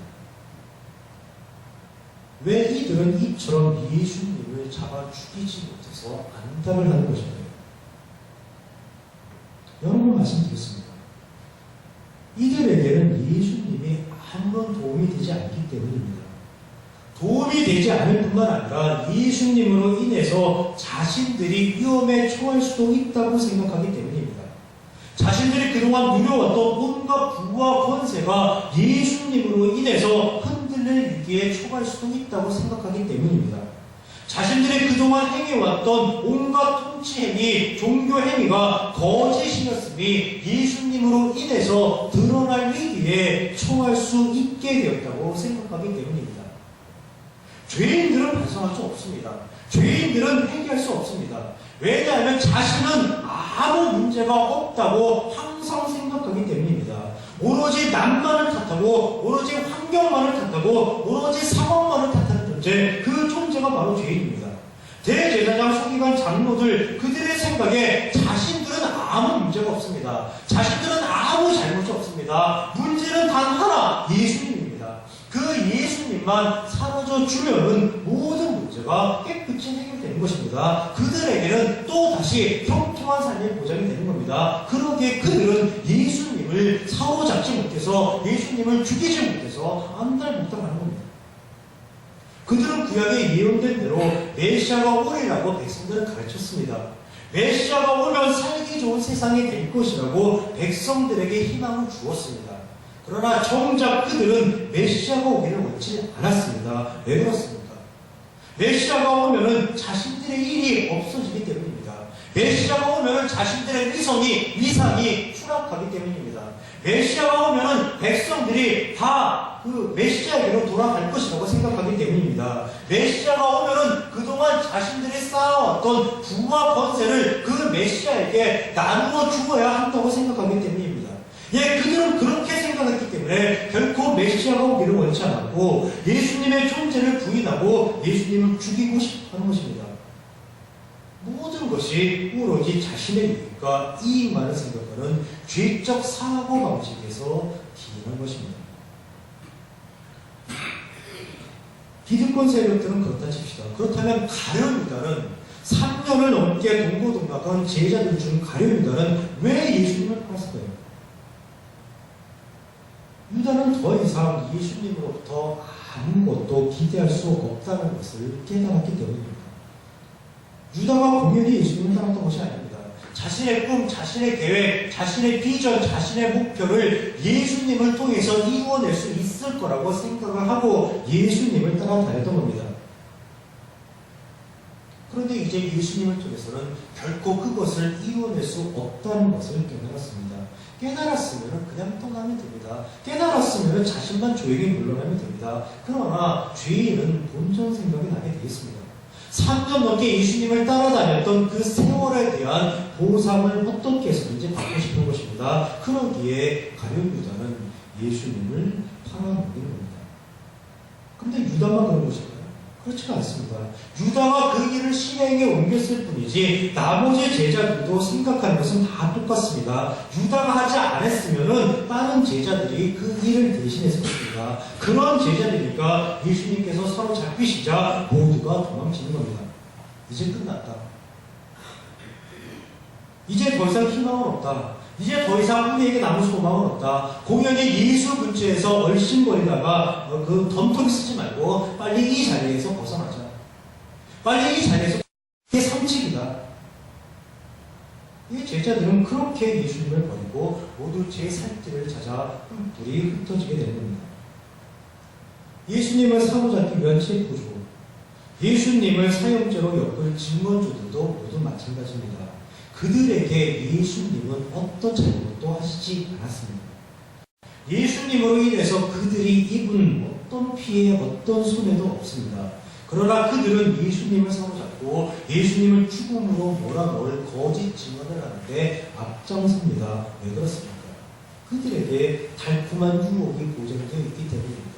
왜 이들은 이처럼 예수님을 잡아 죽이지 못해서 안달을 하는 것인가요? 여러 번 말씀드렸습니다. 이들에게는 예수님이 아무런 도움이 되지 않기 때문입니다. 도움이 되지 않을 뿐만 아니라 예수님으로 인해서 자신들이 위험에 처할 수도 있다고 생각하기 때문입니다. 자신들이 그동안 누려왔던 온갖 부와 권세가 예수님으로 인해서 흔들릴 위기에 처할 수도 있다고 생각하기 때문입니다. 자신들이 그동안 행해왔던 온갖 통치 행위, 종교 행위가 거짓이었음이 예수님으로 인해서 드러날 위기에 처할 수 있게 되었다고 생각하기 때문입니다. 죄인들은 반성할 수 없습니다. 죄인들은 회개할 수 없습니다. 왜냐하면 자신은 아무 문제가 없다고 항상 생각하기 때문입니다. 오로지 남만을 탓하고, 오로지 환경만을 탓하고, 오로지 상황만을 탓하는 존재, 그 존재가 바로 죄인입니다. 대제사장, 서기관, 장로들, 그들의 생각에 자신들은 아무 문제가 없습니다. 자신들은 아무 잘못이 없습니다. 문제는 단 하나, 예수님입니다. 그 예수님만 사라져 주면은 모든 문제가 깨끗이 해결되는 것입니다. 그들에게는 또 다시 형통한 삶의 보장이 되는 겁니다. 그러기에 그들은 예수님을 사로잡지 못해서, 예수님을 죽이지 못해서 안달복달하는 겁니다. 그들은 구약에 예언된 대로 메시아가 오리라고 백성들을 가르쳤습니다. 메시아가 오면 살기 좋은 세상이 될 것이라고 백성들에게 희망을 주었습니다. 그러나 정작 그들은 메시아가 오기를 원치 않았습니다. 왜 그렇습니까? 메시아가 오면은 자신들의 일이 없어지기 때문입니다. 메시아가 오면은 자신들의 위상이 추락하기 때문입니다. 메시아가 오면은 백성들이 다 그 메시아에게로 돌아갈 것이라고 생각하기 때문입니다. 메시아가 오면은 그동안 자신들이 쌓아왔던 부와 권세를 그 메시아에게 나누어 주어야 한다고 생각하기 때문입니다. 예, 그들은 그렇게 생각했기 때문에 결코 메시아가 오기를 원치 않았고, 예수님의 존재를 부인하고 예수님을 죽이고 싶어 하는 것입니다. 모든 것이 오로지 자신의 이익과 이익만을 생각하는 죄적 사고방식에서 기인한 것입니다. 기득권 세력들은 그렇다 칩시다. 그렇다면 가룟 유다는 3년을 넘게 동고동락한 제자들 중 가룟 유다는 왜 예수님을 팔았을까요? 유다는 더 이상 예수님으로부터 아무것도 기대할 수 없다는 것을 깨달았기 때문입니다. 유다가 공연히 예수님을 따랐던 것이 아닙니다. 자신의 꿈, 자신의 계획, 자신의 비전, 자신의 목표를 예수님을 통해서 이루어낼 수 있을 거라고 생각을 하고 예수님을 따라다녔던 겁니다. 그런데 이제 예수님을 통해서는 결코 그것을 이루어낼 수 없다는 것을 깨달았습니다. 깨달았으면 그냥 떠나면 됩니다. 깨달았으면 자신만 조용히 물러나면 됩니다. 그러나 죄인은 본전 생각이 나게 되겠습니다. 3년 넘게 예수님을 따라다녔던 그 세월에 대한 보상을 어떻게 해서든지 받고 싶은 것입니다. 그러기에 가룟 유다는 예수님을 팔아먹는 겁니다. 그런데 유다만 그런 것인가요? 그렇지가 않습니다. 유다가 그 일을 실행에 옮겼을 뿐이지 나머지 제자들도 생각하는 것은 다 똑같습니다. 유다가 하지 않았으면 다른 제자들이 그 일을 대신했을 것입니다. 그런 제자들이니까 예수님께서 사로잡히시자 모두가 도망치는 겁니다. 이제 끝났다. 이제 더 이상 희망은 없다. 이제 더 이상 우리에게 남은 소망은 없다. 공연히 예수 근처에서 얼씬거리다가 그 덤터기 쓰지 말고 빨리 이 자리에서 벗어나자. 빨리 이 자리에서 이게 상책이다. 이 제자들은 그렇게 예수님을 버리고 모두 제 살 길을 찾아 뿔뿔이 흩어지게 되는 겁니다. 예수님을 사로잡기 위한 체포조, 예수님을 사형죄로 엮을 증언조들도 모두 마찬가지입니다. 그들에게 예수님은 어떤 잘못도 하시지 않았습니다. 예수님으로 인해서 그들이 입은 어떤 피해, 어떤 손해도 없습니다. 그러나 그들은 예수님을 사로잡고 예수님을 죽음으로 몰아넣을 거짓 증언을 하는데 앞장섭니다. 왜 그렇습니까? 그들에게 달콤한 유혹이 보장되어 있기 때문입니다.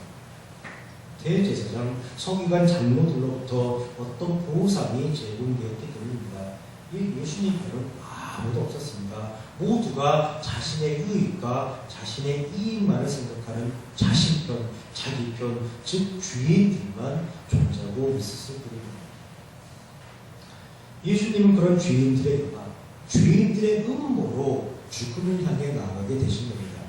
대제사장, 서기관 장로들로부터 어떤 보상이 제공되었기 때문입니다. 예수님께는 아무도 없었습니다. 모두가 자신의 유익과 자신의 이익만을 생각하는 자신 편, 자기 편, 즉 주인들만 존재하고 있었을 뿐입니다. 예수님은 그런 주인들의 음악, 주인들의 음모로 죽음을 향해 나아가게 되신 겁니다.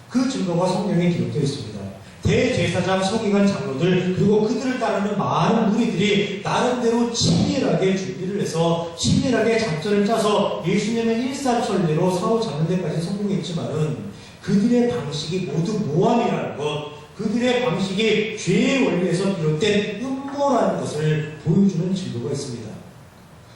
그 증거가 성경에 기록되어 있습니다. 대제사장, 서기관, 장로들 그리고 그들을 따르는 많은 무리들이 나름대로 치밀하게 준비를 해서 치밀하게 작전을 짜서 예수님을 일사천리로 사로잡는 데까지 성공했지만은 그들의 방식이 모두 모함이라는 것, 그들의 방식이 죄의 원리에서 비롯된 음모라는 것을 보여주는 증거가 있습니다.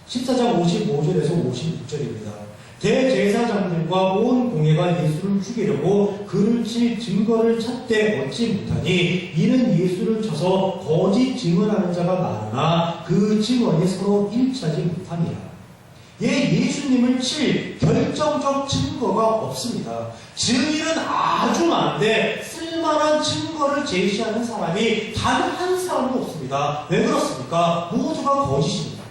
14장 55절에서 56절입니다. 대제사장들과 온 공회가 예수를 죽이려고 그를 칠 증거를 찾되 얻지 못하니 이는 예수를 쳐서 거짓 증언하는 자가 많으나 그 증언이 서로 일치하지 못함이라. 예수님을 칠 결정적 증거가 없습니다. 증인은 아주 많은데 쓸만한 증거를 제시하는 사람이 단 한 사람도 없습니다. 왜 그렇습니까? 모두가 거짓입니다.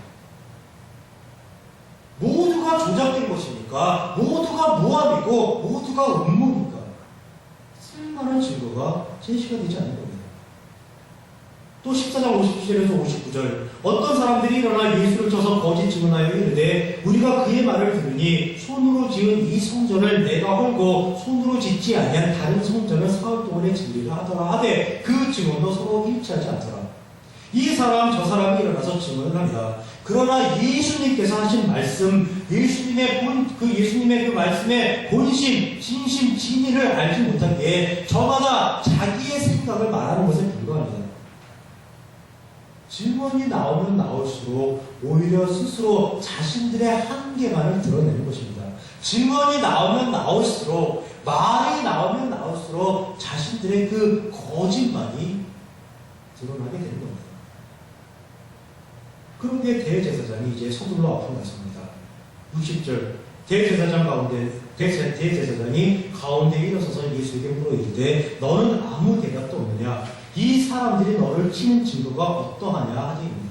모두가 조작된 것이니까, 모두가 모함이고, 모두가 음모니까 쓸만한 증거가 제시가 되지 않는 겁니다. 또 14장 57절에서 59절 어떤 사람들이 일어나 예수를 쳐서 거짓 증언하여 이르되 우리가 그의 말을 들으니 손으로 지은 이 성전을 내가 헐고 손으로 짓지 아니한 다른 성전을 사흘 동안에 진리를 하더라 하되 그 증언도 서로 일치하지 않더라. 이 사람 저 사람이 일어나서 증언을 합니다. 그러나 예수님께서 하신 말씀, 예수님의 그 말씀의 본심, 진심, 진리를 알지 못하기에 저마다 자기의 생각을 말하는 것에 불과합니다. 증언이 나오면 나올수록 오히려 스스로 자신들의 한계만을 드러내는 것입니다. 증언이 나오면 나올수록, 말이 나오면 나올수록 자신들의 그 거짓말이 드러나게 되는 겁니다. 그런데 대제사장이 이제 서둘러 앞으로 나섭니다. 60절 대제사장이 가운데 일어서서 예수에게 물어 이르되 너는 아무 대답도 없느냐? 이 사람들이 너를 치는 증거가 어떠하냐 하니입니다.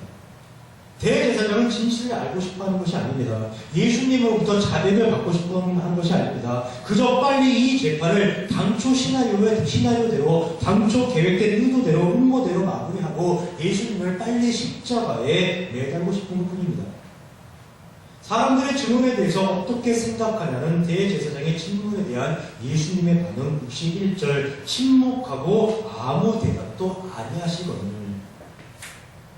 대제사장은 진실을 알고 싶어하는 것이 아닙니다. 예수님으로부터 자백을 받고 싶어하는 것이 아닙니다. 그저 빨리 이 재판을 당초 시나리오대로 당초 계획된 의도대로 음모대로 마무리하고 예수님을 빨리 십자가에 매달고 싶은 뿐입니다. 사람들의 증언에 대해서 어떻게 생각하냐는 대제사장의 질문에 대한 예수님의 반응 61절 침묵하고 아무 대답도 아니하시거늘.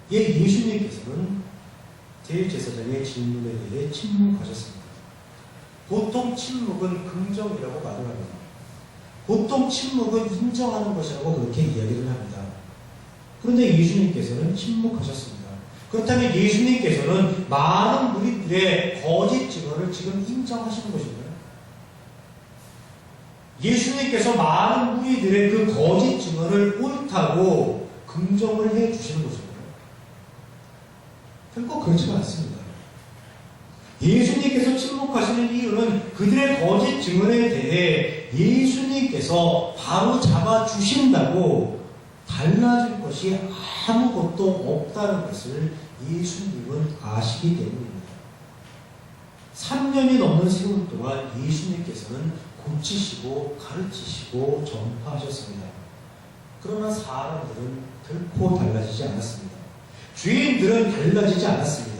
예수님께서는 대제사장의 질문에 대해 침묵하셨습니다. 보통 침묵은 긍정이라고 말을 합니다. 보통 침묵은 인정하는 것이라고 그렇게 이야기를 합니다. 그런데 예수님께서는 침묵하셨습니다. 그렇다면 예수님께서는 많은 무리들의 거짓 증언을 지금 인정하시는 것인가요? 예수님께서 많은 무리들의 그 거짓 증언을 옳다고 긍정을 해 주시는 것인가요? 결코 그렇지가 않습니다. 예수님께서 침묵하시는 이유는 그들의 거짓 증언에 대해 예수님께서 바로 잡아 주신다고 달라질 것이 아무것도 없다는 것을 예수님은 아시기 때문입니다. 3년이 넘는 세월 동안 예수님께서는 고치시고 가르치시고 전파하셨습니다. 그러나 사람들은 결코 달라지지 않았습니다. 주인들은 달라지지 않았습니다.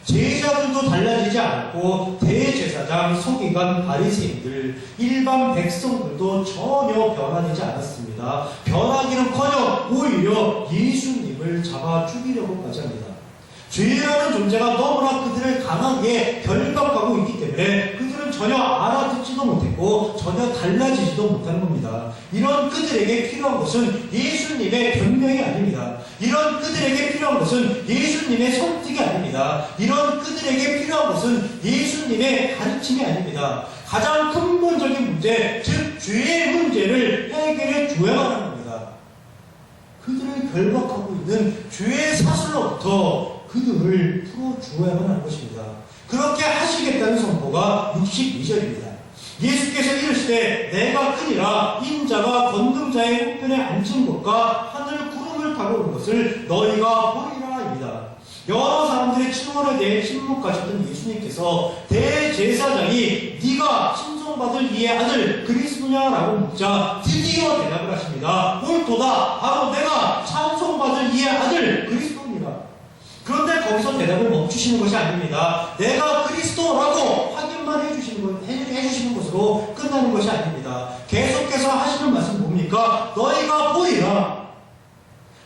제자들도 달라지지 않았고 대제사장, 서기관, 바리새인들, 일반 백성들도 전혀 변화되지 않았습니다. 변하기는커녕 오히려 예수님을 잡아 죽이려고까지 합니다. 죄라는 존재가 너무나 그들을 강하게 결박하고 있기 때문에 그들은 전혀 알아듣지도 못했고 전혀 달라지지도 못하는 겁니다. 이런 그들에게 필요한 것은 예수님의 변명이 아닙니다. 이런 그들에게 필요한 것은 예수님의 설득이 아닙니다. 이런 그들에게 필요한 것은 예수님의 가르침이 아닙니다. 가장 근본적인 문제, 즉 죄의 문제를 해결해 줘야만 하는 겁니다. 그들을 결박하고 있는 죄의 사슬로부터 그들을 풀어주어야만 하는 것입니다. 그렇게 하시겠다는 선포가 62절입니다. 예수께서 이르시되 내가 크니라 인자가 권능자의 우편에 앉은 것과 하늘 구름을 타고 오는 것을 너희가 보리라입니다. 여러 사람들의 증언에 대해 침묵하셨던 예수님께서 대제사장이 네가 친송받을 이의 아들 그리스도냐라고 묻자 드디어 대답을 하십니다. 옳도다. 바로 내가 찬송받을 이의 아들 그리스도입니다. 그런데 거기서 대답을 멈추시는 것이 아닙니다. 내가 그리스도라고 확인만 해주시는 것으로 끝나는 것이 아닙니다. 계속해서 하시는 말씀 뭡니까? 너희가 보리라.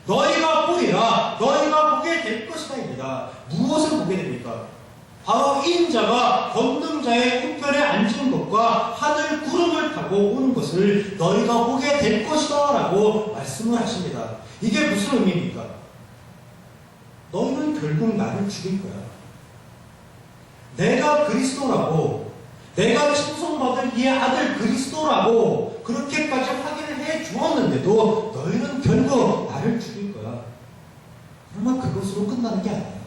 너희가 보리라. 너희가 보게 될 것이다입니다. 무엇을 보게 됩니까? 바로 인자가 권능자의 우편에 앉은 것과 하늘 구름을 타고 오는 것을 너희가 보게 될 것이다 라고 말씀을 하십니다. 이게 무슨 의미입니까? 너희는 결국 나를 죽일 거야. 내가 그리스도라고, 내가 칭송받을 이의 아들 그리스도라고 그렇게까지 확인을 해 주었는데도 너희는 결국 나를 죽일 거야. 그러나 그것으로 끝나는 게 아니야.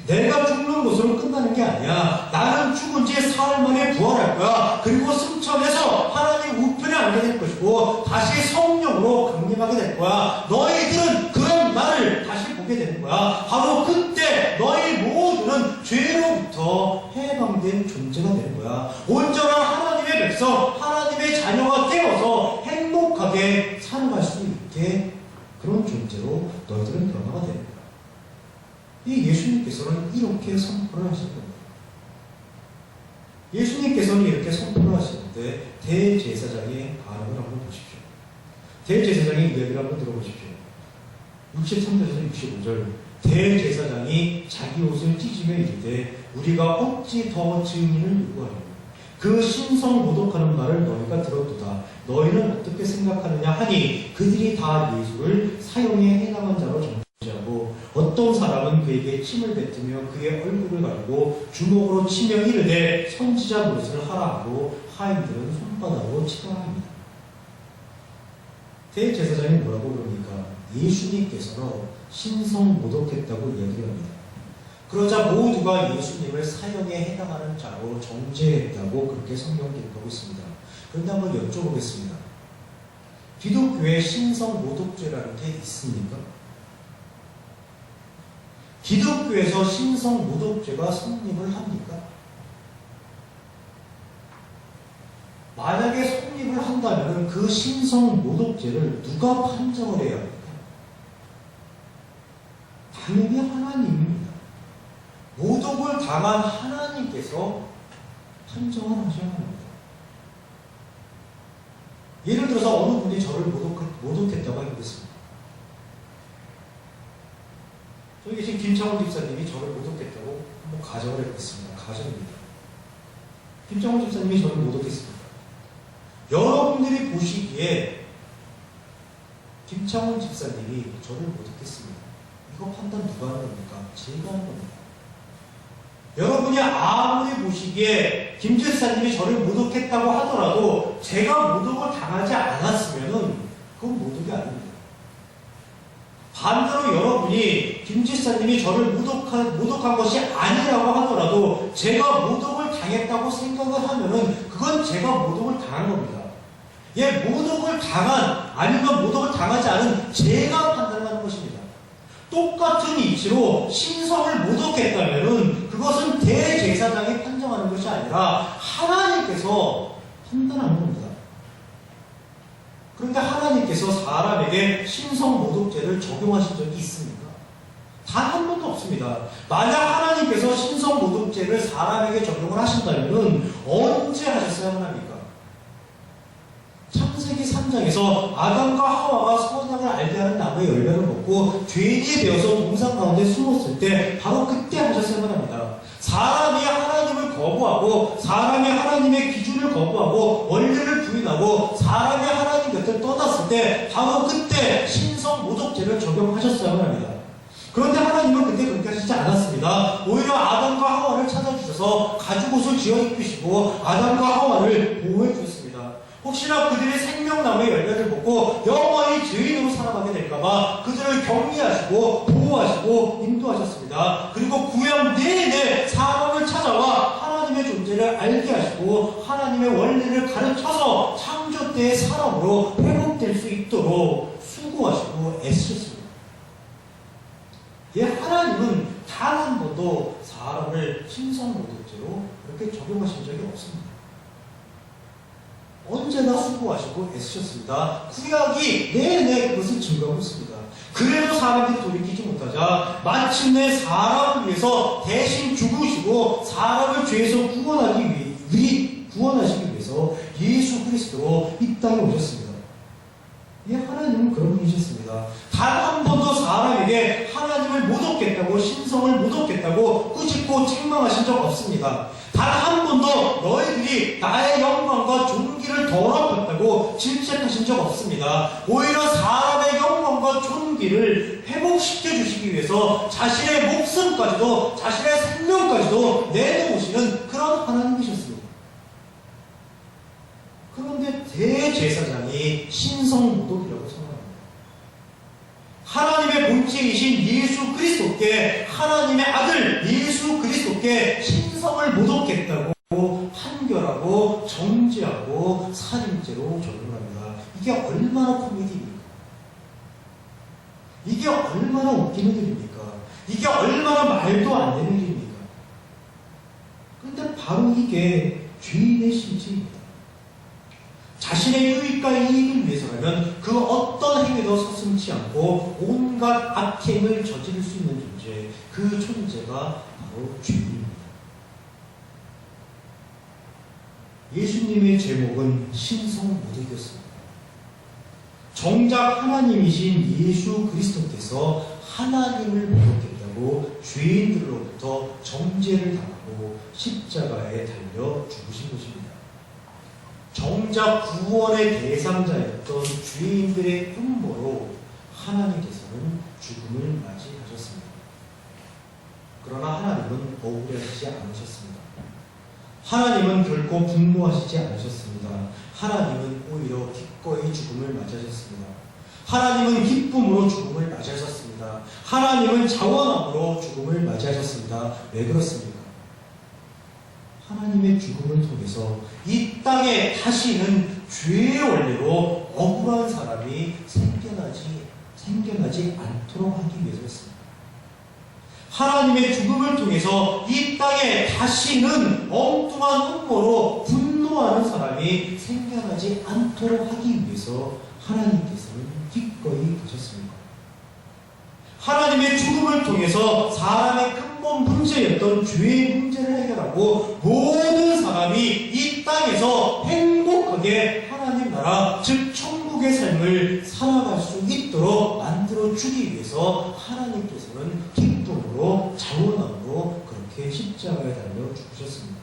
내가 죽는 것으로 끝나는 게 아니야. 나는 죽은 지 사흘 만에 부활할 거야. 그리고 승천해서 하나님 우편에 앉게 될 것이고 다시 성령으로 강림하게 될 거야. 너희들은 그런 나를 다시 보게 되는 거야. 바로 그때 너희 모두는 죄로부터 해방된 존재가 되는 거야. 온전한 하나님의 백성, 하나님의 자녀가 되어서 행복하게 살아갈 수 있게 그런 존재로 너희들은 변화가 되는 거야. 이 예수님께서는 이렇게 선포를 하신 겁니다. 예수님께서는 이렇게 선포를 하시는데 대제사장의 반응을 한번 보십시오. 대제사장의 이야기를 한번 들어보십시오. 63절에서 65절 대제사장이 자기 옷을 찢으며 이르되 우리가 어찌 더 증인을 요구하리요. 그 신성 모독하는 말을 너희가 들었도다. 너희는 어떻게 생각하느냐 하니 그들이 다 예수를 사형에 해당한 자로 정죄하고 어떤 사람은 그에게 침을 뱉으며 그의 얼굴을 가리고 주먹으로 치며 이르되 선지자 노릇을 하라 하고 하인들은 손바닥으로 치더라 합니다. 대제사장이 뭐라고 그럽니까? 예수님께서는 신성 모독했다고 이야기를 합니다. 그러자 모두가 예수님을 사형에 해당하는 자로 정죄했다고 그렇게 성경을 기록하고 있습니다. 그런데 한번 여쭤보겠습니다. 기독교에 신성 모독죄라는 게 있습니까? 기독교에서 신성 모독죄가 성립을 합니까? 만약에 성립을 한다면 그 신성 모독죄를 누가 판정을 해야 합니까? 당연히 하나님입니다. 모독을 당한 하나님께서 판정을 하셔야 합니다. 예를 들어서 어느 분이 저를 모독했다고 해보겠습니다. 저기 계신 김창훈 집사님이 저를 모독했다고 한번 가정을 해보겠습니다. 가정입니다. 김창훈 집사님이 저를 모독했습니다. 여러분들이 보시기에 김창훈 집사님이 저를 모독했습니다. 이거 판단 누가 하는 겁니까? 제가 하는 겁니다. 여러분이 아무리 보시기에 김 집사님이 저를 모독했다고 하더라도 제가 모독을 당하지 않았으면 그건 모독이 아닙니다. 반대로 여러분이 김 집사님이 저를 모독한 것이 아니라고 하더라도 제가 모독을 당했다고 생각을 하면은 그건 제가 모독을 당한 겁니다. 예, 모독을 당한 아니면 모독을 당하지 않은 제가 판단하는 것입니다. 똑같은 이치로 신성을 모독했다면은 그것은 대제사장이 판정하는 것이 아니라 하나님께서 판단하는 겁니다. 그런데 하나님께서 사람에게 신성 모독죄를 적용하신 적이 있습니까? 단 한 번도 없습니다. 만약 하나님께서 신성 모독죄를 사람에게 적용을 하신다면 언제 하셨어야만 합니까? 창세기 3장에서 아담과 하와가 선악을 알게 하는 나무의 열매를 먹고 죄인이 되어서 동산 가운데 숨었을 때 바로 그때 하셨어야만 합니다. 사람이 하나님을 거부하고 사람이 하나님의 기준을 거부하고 원리를 부인하고 사람이 하나님 곁을 떠났을 때 바로 그때 신성 모독죄를 적용하셨어야만 합니다. 그런데 하나님은 그때 그렇게 하시지 않았습니다. 오히려 아담과 하와를 찾아주셔서 가죽옷을 지어 입히시고 아담과 하와를 보호해 주셨습니다. 혹시나 그들의 생명나무의 열매를 먹고 영원히 죄인으로 살아가게 될까봐 그들을 격리하시고 보호하시고 인도하셨습니다. 그리고 구약 내내 사람을 찾아와 하나님의 존재를 알게 하시고 하나님의 원리를 가르쳐서 창조 때의 사람으로 회복될 수 있도록 수고하시고 애쓰셨습니다. 예, 하나님은 단 한 번도 사람을 신성모독죄로 그렇게 적용하신 적이 없습니다. 언제나 수고하시고 애쓰셨습니다. 구약이 내내 그것을 증거하고 있습니다. 그래도 사람들이 돌이키지 못하자 마침내 사람을 위해서 대신 죽으시고 사람을 죄에서 구원하시기 위해서 예수 그리스도로 이 땅에 오셨습니다. 예, 하나님은 그런 분이셨습니다. 단 한 번도 사람에게 하나님을 못 얻겠다고 신성을 못 얻겠다고 꾸짖고 책망하신 적 없습니다. 단 한 번도 너희들이 나의 영광과 존귀를 더럽혔다고 질책하신 적 없습니다. 오히려 사람의 영광과 존귀를 회복시켜 주시기 위해서 자신의 목숨까지도 자신의 생명까지도 내놓으시는 그런 하나님이셨습니다. 그런데 대제사장이 신성모독이라고 선언합니다. 하나님의 본체이신 예수 그리스도께 하나님의 아들 예수 그리스도께 신성을 모독했다고 판결하고 정죄하고 살인죄로 적용합니다. 이게 얼마나 코미디입니까? 이게 얼마나 웃기는 일입니까? 이게 얼마나 말도 안 되는 일입니까? 그런데 바로 이게 죄인의 실체입니다. 자신의 유익과 이익을 위해서라면 그 어떤 행위도 서슴지 않고 온갖 악행을 저지를 수 있는 존재, 그 존재가 바로 죄인입니다. 예수님의 제목은 신성모독이었습니다. 정작 하나님이신 예수 그리스도께서 하나님을 모독했다고 죄인들로부터 정죄를 당하고 십자가에 달려 죽으신 것입니다. 정작 구원의 대상자였던 죄인들의 흠모로 하나님께서는 죽음을 맞이하셨습니다. 그러나 하나님은 억울해하시지 않으셨습니다. 하나님은 결코 분노하시지 않으셨습니다. 하나님은 오히려 기꺼이 죽음을 맞이하셨습니다. 하나님은 기쁨으로 죽음을 맞이하셨습니다. 하나님은 자원함으로 죽음을 맞이하셨습니다. 왜 그렇습니까? 하나님의 죽음을 통해서 이 땅에 다시는 죄의 원리로 억울한 사람이 생겨나지 않도록 하기 위해서였습니다. 하나님의 죽음을 통해서 이 땅에 다시는 엉뚱한 음모로 분노하는 사람이 생겨나지 않도록 하기 위해서 하나님께서는 기꺼이 가셨습니다. 하나님의 죽음을 통해서 사람의 근본 문제였던 죄의 문제를 해결하고 모든 사람이 이 땅에서 행복하게 하나님 나라, 즉 천국의 삶을 살아갈 수 있도록 만들어주기 위해서 하나님께서는 기쁨으로 자원함으로 그렇게 십자가에 달려 죽으셨습니다.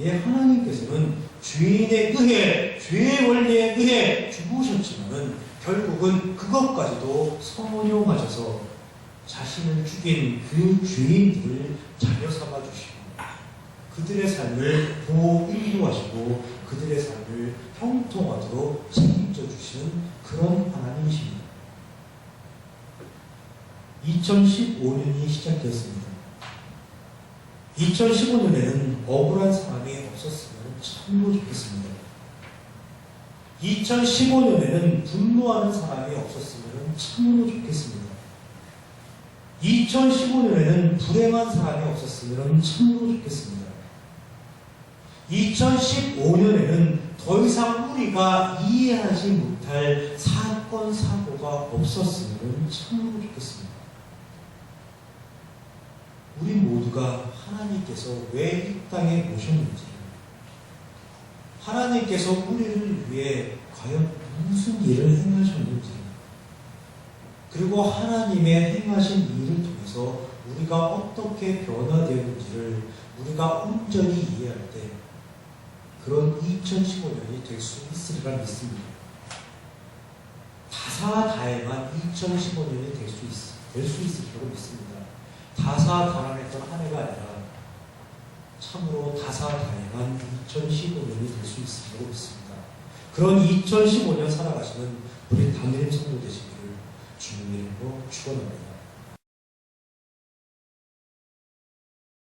예, 하나님께서는 죄인에 의해, 죄의 원리에 의해 죽으셨지만은 결국은 그것까지도 성용하셔서 자신을 죽인 그 죄인들을 자녀 삼아 주시고 그들의 삶을 보호 인도하시고 그들의 삶을 형통하도록 책임져 주시는 그런 하나님이십니다. 2015년이 시작되었습니다. 2015년에는 억울한 사람이 없었으면 참으로 좋겠습니다. 2015년에는 분노하는 사람이 없었으면 참으로 좋겠습니다. 2015년에는 불행한 사람이 없었으면 참으로 좋겠습니다. 2015년에는 더 이상 우리가 이해하지 못할 사건, 사고가 없었으면 참으로 좋겠습니다. 우리 모두가 하나님께서 왜 이 땅에 오셨는지, 하나님께서 우리를 위해 과연 무슨 일을 행하셨는지, 그리고 하나님의 행하신 일을 통해서 우리가 어떻게 변화되었는지를 우리가 온전히 이해할 때 그런 2015년이 될 수 있으리라 믿습니다. 다사다행한 2015년이 될 수 있으리라고 믿습니다. 다사다난했던 한 해가 아니라 참으로 다사다행한 2015년이 될 수 있으리라고 믿습니다. 그런 2015년 살아가시는 우리 담임 성도 되시기를 주님의 이름으로 축원합니다.